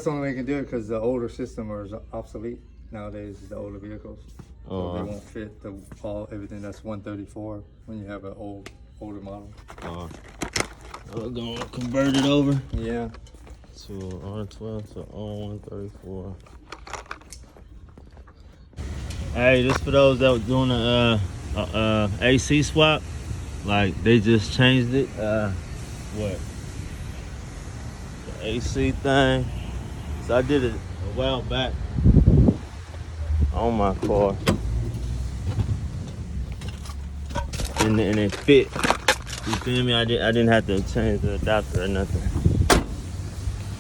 That's the only way you can do it because the older system is obsolete nowadays. The older vehicles, so they won't fit everything that's 134 when you have an older model. We're gonna convert it over. Yeah. To R-12 to R-134. Hey, this for those that were doing the AC swap. Like they just changed it. What? The AC thing. So I did it a while back on my car, and it fit. You feel me? I didn't have to change the adapter or nothing.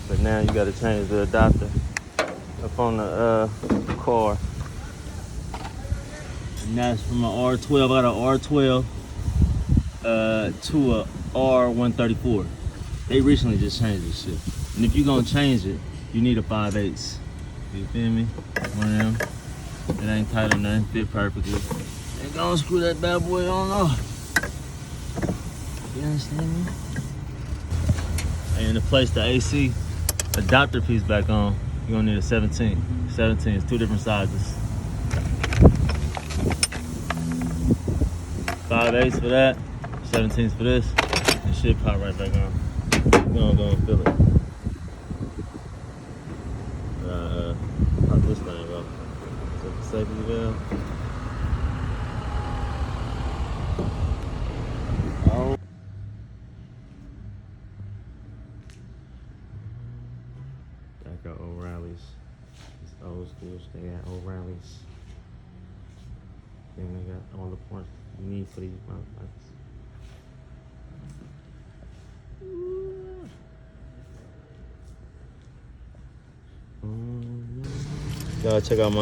But now you gotta change the adapter up on the car. And that's from an R-12. I got an R-12 to a R-134. They recently just changed this shit. And if you're gonna change it, you need a 5/8. You feel me? One of them. It ain't tight or nothing, fit perfectly. And gonna screw that bad boy on off. You understand me? And to place the AC adapter piece back on, you're gonna need a 17. 17 is 2 different sizes. 5/8 for that, 17s for this, and shit pop right back on. We're gonna go and fill it. Pop this thing up. Set the safety valve. Oh. Got O'Reilly's. It's old school. They got O'Reilly's. Then they got all the parts you need for these motherfuckers. Y'all check out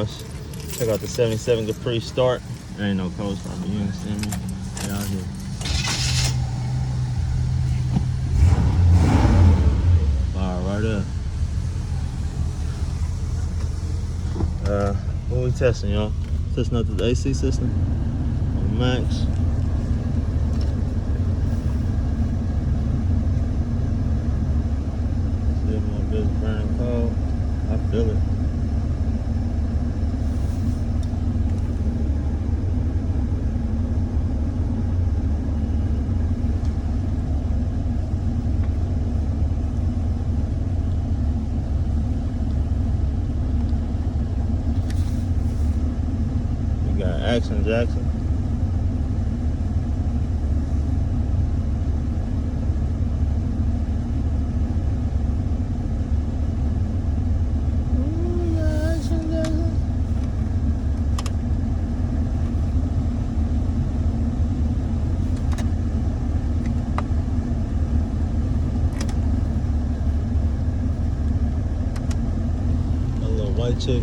the 77 Caprice start. There ain't no cold start, but you understand me? Y'all here. Fire right up. What we testing, y'all? Testing out the AC system on max. See if my bitch burning cold. I feel it. Jackson. A little white chick.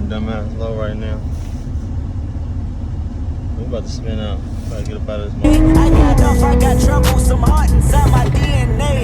Dumbass low right now. We about to spin out. Try to get up out of this moment. I got trouble, some heart inside my DNA.